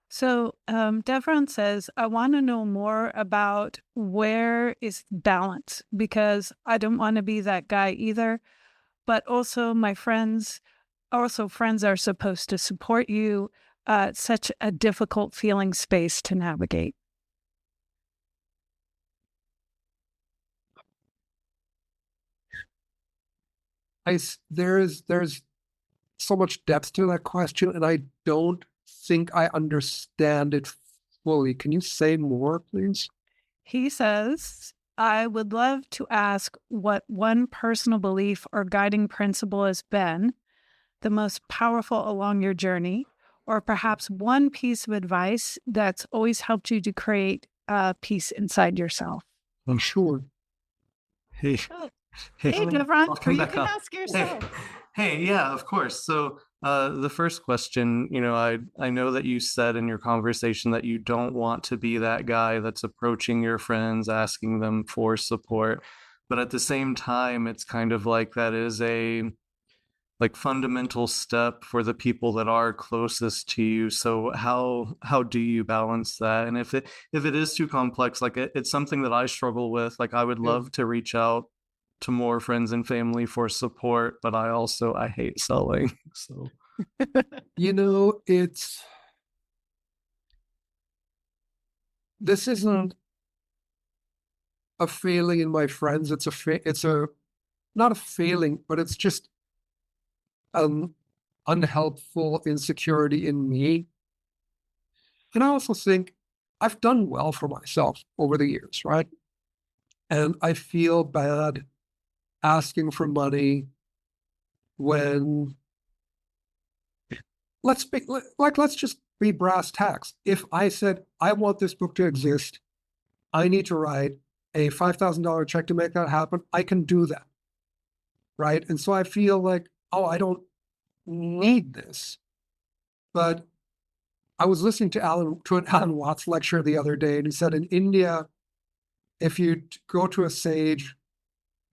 So Devron says, I want to know more about where is balance, because I don't want to be that guy either. But also friends are supposed to support you. Such a difficult feeling space to navigate. There's so much depth to that question, and I don't think I understand it fully. Can you say more, please? He says, I would love to ask what one personal belief or guiding principle has been the most powerful along your journey, or perhaps one piece of advice that's always helped you to create peace inside yourself. I'm sure. Hey, Hey, Devron, welcome you back can up. ask yourself. Hey, yeah, of course. So the first question, I know that you said in your conversation that you don't want to be that guy that's approaching your friends, asking them for support. but at the same time, it's kind of like that is a like fundamental step for the people that are closest to you. So how do you balance that? And if it is too complex, like it's something that I struggle with. Like I would Yeah. love to reach out to more friends and family for support, but I hate selling. So This isn't a failing in my friends. It's a not a failing, but it's just an unhelpful insecurity in me. And I also think I've done well for myself over the years, right? And I feel bad asking for money when let's just be brass tacks. If I said I want this book to exist, I need to write a $5,000 check to make that happen, I can do that, right? And so I feel like, oh, I don't need this. But I was listening to an Alan Watts lecture the other day, and he said in India, if you go to a sage,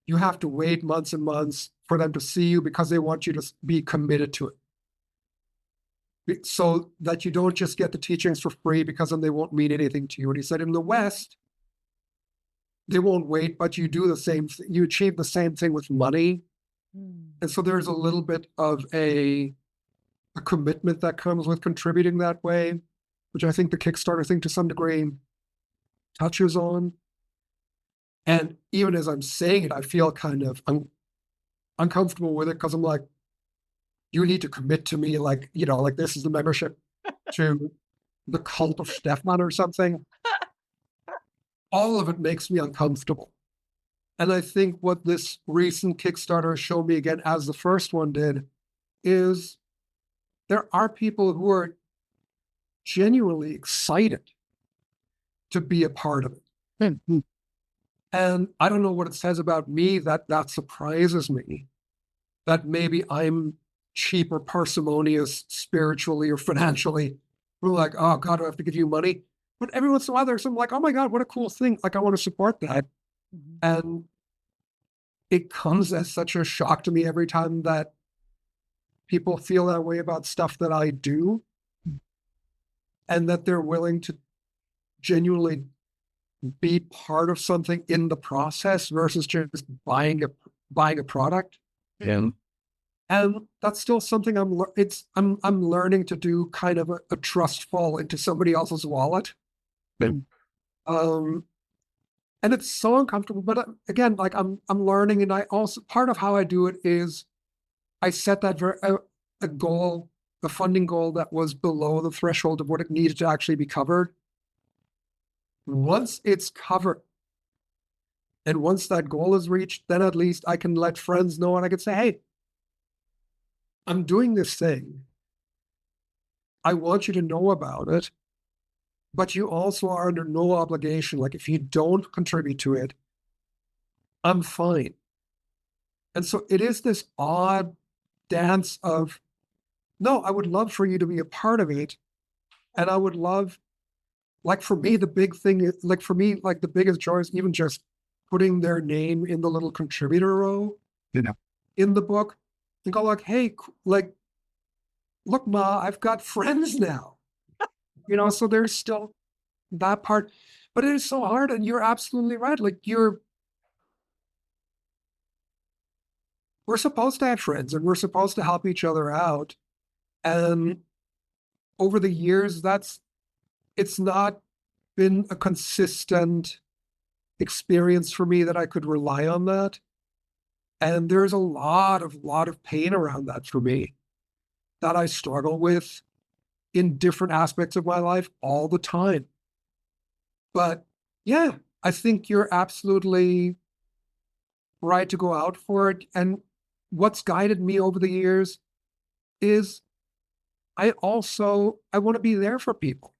you have to wait months and months for them to see you because they want you to be committed to it, so that you don't just get the teachings for free, because then they won't mean anything to you. And he said in the West, they won't wait, but you do the same thing. You achieve the same thing with money. And so there's a little bit of a commitment that comes with contributing that way, which I think the Kickstarter thing to some degree touches on. And even as I'm saying it, I feel kind of uncomfortable with it, because I'm like, you need to commit to me, like, like this is the membership to the cult of Stefan or something. All of it makes me uncomfortable. And I think what this recent Kickstarter showed me again, as the first one did, is there are people who are genuinely excited to be a part of it. And I don't know what it says about me that surprises me, that maybe I'm cheap or parsimonious spiritually or financially. We're like, oh God, do I have to give you money? But every once in a while, there's something like, oh my God, what a cool thing. Like, I want to support that. And it comes as such a shock to me every time that people feel that way about stuff that I do, and that they're willing to genuinely be part of something in the process versus just buying a product. yeah. And that's still something I'm learning to do, kind of a trust fall into somebody else's wallet. Yeah. And it's so uncomfortable, but again, like I'm learning, and I also, part of how I do it is I set that a goal, a funding goal that was below the threshold of what it needed to actually be covered. Once it's covered, and once that goal is reached, then at least I can let friends know, and I can say, hey, I'm doing this thing. I want you to know about it, but you also are under no obligation. Like, if you don't contribute to it, I'm fine. And so it is this odd dance of, no, I would love for you to be a part of it. And I would love, like, for me, the big thing is, like, for me, like, the biggest joy is even just putting their name in the little contributor row in the book, and go like, hey, like, look, Ma, I've got friends now. So there's still that part, but it is so hard. And you're absolutely right. Like, we're supposed to have friends, and we're supposed to help each other out. And over the years, it's not been a consistent experience for me that I could rely on that. And there's a lot of pain around that for me, that I struggle with in different aspects of my life all the time. But yeah, I think you're absolutely right to go out for it. And what's guided me over the years is I want to be there for people.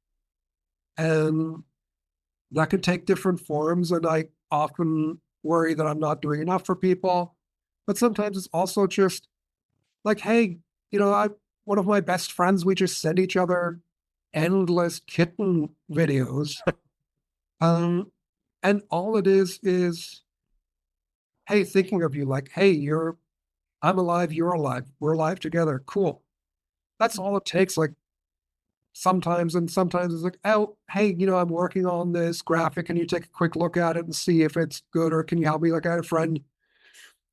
And that could take different forms. And I often worry that I'm not doing enough for people. But sometimes it's also just like, hey, one of my best friends, we just send each other endless kitten videos. And all it is hey, thinking of you, like, hey, I'm alive, you're alive, we're alive together, cool. That's all it takes. Like sometimes it's like, oh, hey, I'm working on this graphic. Can you take a quick look at it and see if it's good, or can you help me? Like I had a friend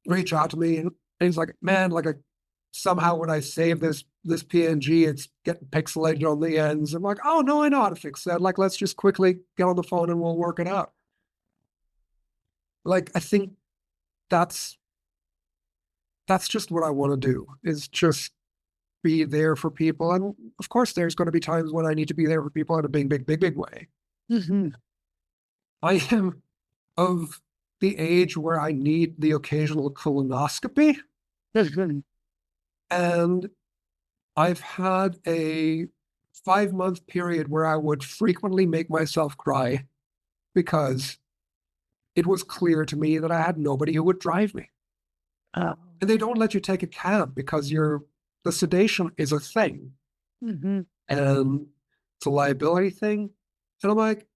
reach out to me, and he's like, man, like somehow when I save this PNG, it's getting pixelated on the ends. I'm like, oh no, I know how to fix that. Like, let's just quickly get on the phone and we'll work it out. Like, I think that's just what I want to do, is just be there for people. And of course, there's going to be times when I need to be there for people in a big way. Mhm. I am of the age where I need the occasional colonoscopy. And I've had a 5-month period where I would frequently make myself cry because it was clear to me that I had nobody who would drive me. Oh. And they don't let you take a cab because the sedation is a thing. Mhm. And it's a liability thing. And I'm like,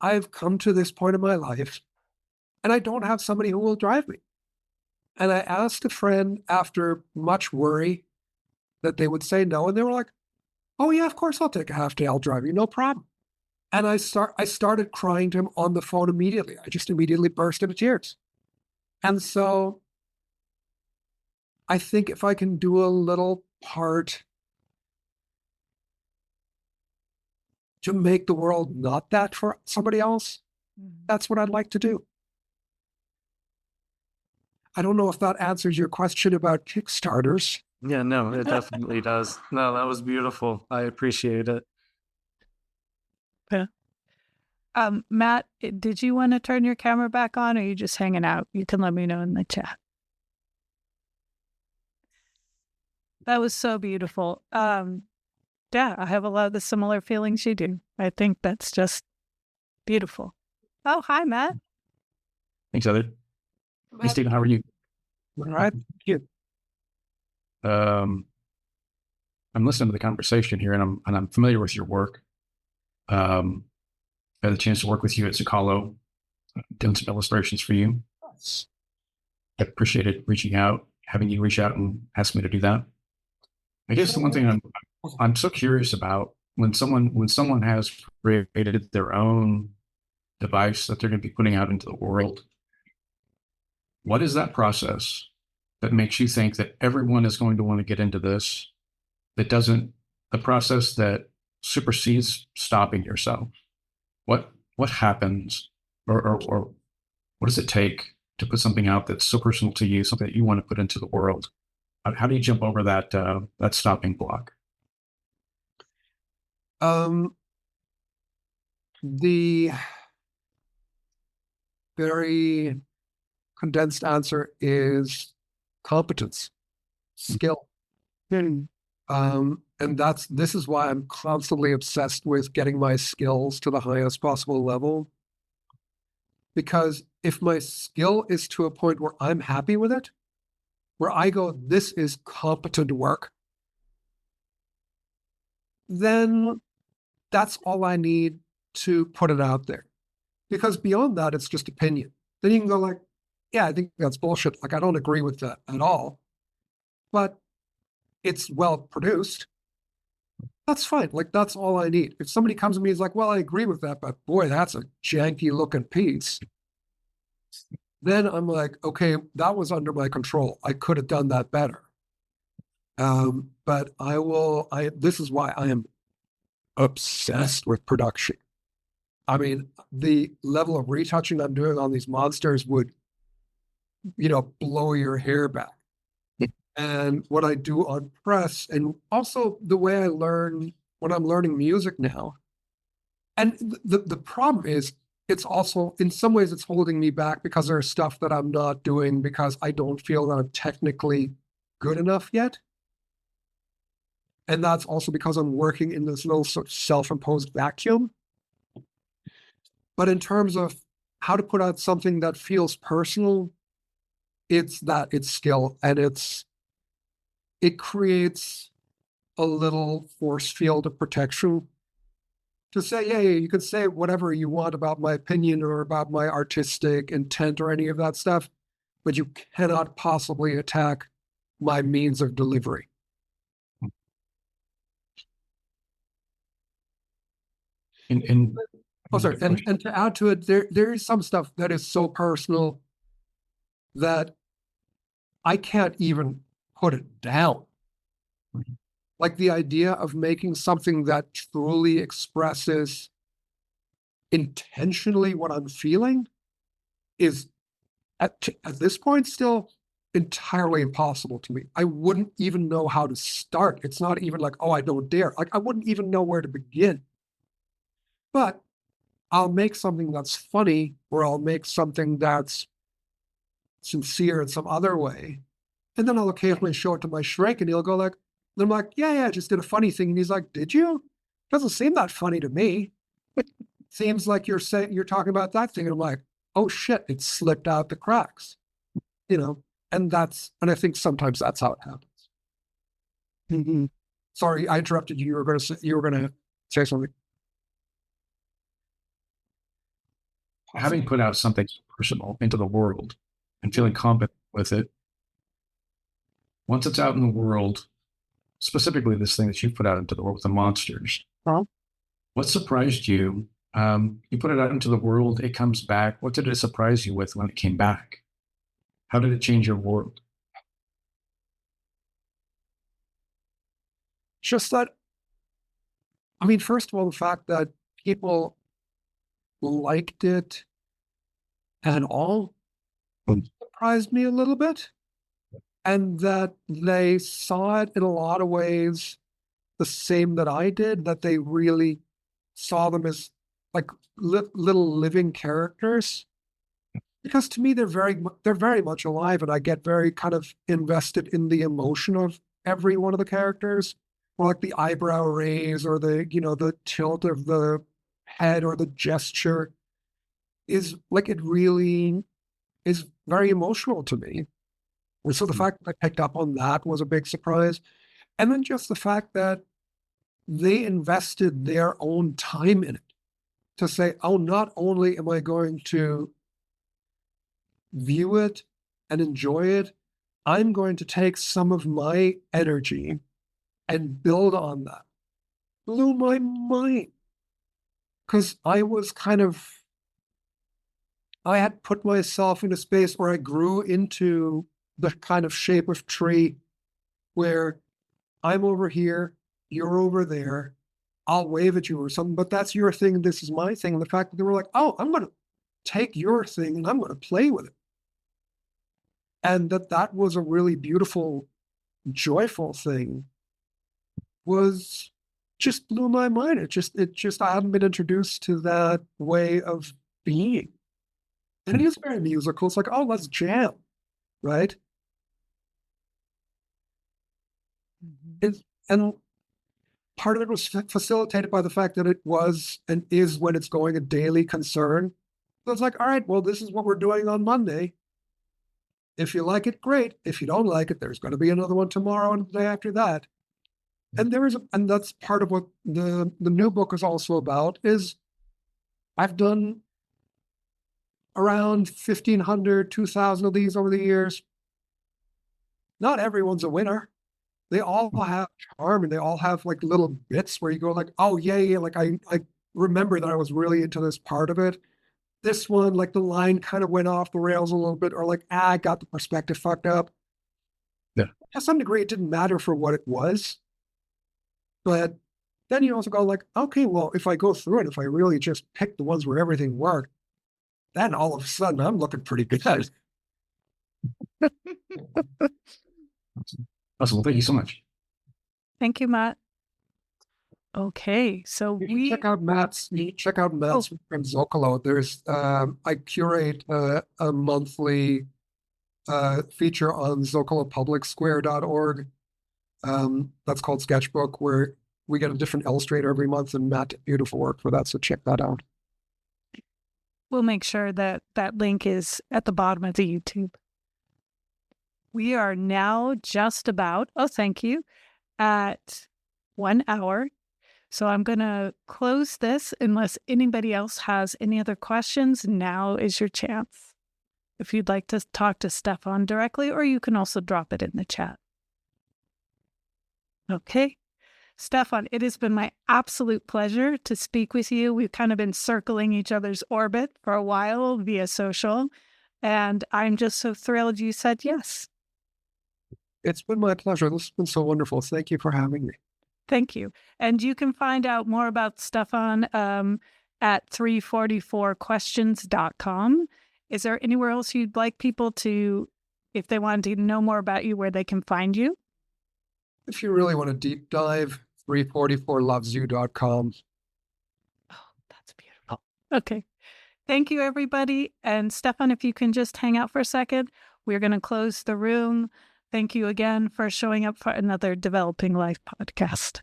I've come to this point in my life and I don't have somebody who will drive me. And I asked a friend after much worry that they would say no. And they were like, oh yeah, of course I'll take a half day. I'll drive you. No problem. And I started crying to him on the phone immediately. I just immediately burst into tears. And so I think if I can do a little part to make the world not that for somebody else, that's what I'd like to do. I don't know if that answers your question about Kickstarters. Yeah, no, it definitely does. No, that was beautiful. I appreciate it. Yeah. Matt, did you want to turn your camera back on, or are you just hanging out? You can let me know in the chat. That was so beautiful. Yeah, I have a lot of the similar feelings you do. I think that's just beautiful. Oh, hi, Matt. Thanks, Heather. Hey, Stephen, how are you? All right. Yeah. I'm listening to the conversation here, and I'm familiar with your work. I had a chance to work with you at Zocalo, doing some illustrations for you. I appreciated reaching out, having you reach out and ask me to do that. I guess the one thing I'm so curious about, when someone has created their own device that they're going to be putting out into the world, what is that process that makes you think that everyone is going to want to get into this, that doesn't, the process that supersedes stopping yourself? What happens, or what does it take to put something out that's so personal to you, something that you want to put into the world? How do you jump over that stopping block? The very condensed answer is competence, skill. And this is why I'm constantly obsessed with getting my skills to the highest possible level. Because if my skill is to a point where I'm happy with it, where I go, this is competent work, then that's all I need to put it out there. Because beyond that, it's just opinion. Then you can go like, yeah, I think that's bullshit. Like, I don't agree with that at all. But it's well produced. That's fine. Like, that's all I need. If somebody comes to me and is like, well, I agree with that, but boy, that's a janky looking piece, then I'm like, okay, that was under my control. I could have done that better. But this is why I am obsessed with production. I mean, the level of retouching I'm doing on these monsters would, blow your hair back. And what I do on press, and also the way I learn when I'm learning music now. And the problem is, it's also, in some ways, it's holding me back because there's stuff that I'm not doing because I don't feel that I'm technically good enough yet. And that's also because I'm working in this little sort of self-imposed vacuum. But in terms of how to put out something that feels personal, it's skill, and it creates a little force field of protection to say, yeah, you can say whatever you want about my opinion or about my artistic intent or any of that stuff. but you cannot possibly attack my means of delivery. And Oh, sorry. And to add to it, there is some stuff that is so personal that I can't even put it down. Like the idea of making something that truly expresses intentionally what I'm feeling is at this point still entirely impossible to me. I wouldn't even know how to start. It's not even like, oh, I don't dare. Like I wouldn't even know where to begin. But I'll make something that's funny, or I'll make something that's sincere in some other way. And then I'll occasionally show it to my shrink and he'll go like, and I'm like, yeah, I just did a funny thing. And he's like, did you? Doesn't seem that funny to me. Seems like you're talking about that thing. And I'm like, oh shit, it slipped out the cracks. And I think sometimes that's how it happens. Mm-hmm. Sorry, I interrupted you. You were going to say something. Having put out something personal into the world and feeling confident with it, once it's out in the world, specifically this thing that you put out into the world with the monsters, what surprised you? You put it out into the world, it comes back. What did it surprise you with when it came back? How did it change your world? Just that, first of all, the fact that people liked it at all surprised me a little bit. And that they saw it in a lot of ways the same that I did, that they really saw them as like little living characters. Because to me, they're very much alive, and I get very kind of invested in the emotion of every one of the characters, or like the eyebrow raise, or the tilt of the head, or the gesture is like, it really is very emotional to me. And so the fact that I picked up on that was a big surprise. And then just the fact that they invested their own time in it to say, oh, not only am I going to view it and enjoy it, I'm going to take some of my energy and build on that. Blew my mind. Because I had put myself in a space where I grew into the kind of shape of tree where I'm over here, you're over there, I'll wave at you or something, but that's your thing, this is my thing. And the fact that they were like, oh, I'm going to take your thing and I'm going to play with it. And that was a really beautiful, joyful thing, was just blew my mind. It just, I hadn't been introduced to that way of being. And it is very musical. It's like, oh, let's jam, right? And part of it was facilitated by the fact that it was and is, when it's going, a daily concern. So it's like, all right, well, this is what we're doing on Monday. If you like it, great. If you don't like it, there's going to be another one tomorrow and the day after that. And and that's part of what the new book is also about, is I've done around 1,500, 2,000 of these over the years. Not everyone's a winner. They all have charm, and they all have like little bits where you go like, oh yeah, like I remember that I was really into this part of it. This one, like the line kind of went off the rails a little bit, or like, I got the perspective fucked up. Yeah. To some degree, it didn't matter for what it was. But then you also go like, okay, well, if I go through it, if I really just pick the ones where everything worked, then all of a sudden I'm looking pretty good. Awesome. Well, thank you so much. Thank you, Matt. Okay, so Check out Matt's from Zocalo. There's I curate a monthly feature on ZocaloPublicSquare.org. That's called Sketchbook, where we get a different illustrator every month, and Matt did beautiful work for that. So check that out. We'll make sure that that link is at the bottom of the YouTube. We are now just about, thank you, at 1 hour. So I'm going to close this unless anybody else has any other questions. Now is your chance. if you'd like to talk to Stefan directly, or you can also drop it in the chat. Okay. Stefan, it has been my absolute pleasure to speak with you. We've kind of been circling each other's orbit for a while via social, and I'm just so thrilled you said yes. It's been my pleasure. This has been so wonderful. Thank you for having me. Thank you. And you can find out more about Stefan at 344questions.com. Is there anywhere else you'd like people to, if they wanted to know more about you, where they can find you? If you really want to deep dive, 344lovesyou.com. Oh, that's beautiful. Okay. Thank you, everybody. And Stefan, if you can just hang out for a second, we're going to close the room. Thank you again for showing up for another Developing Life podcast.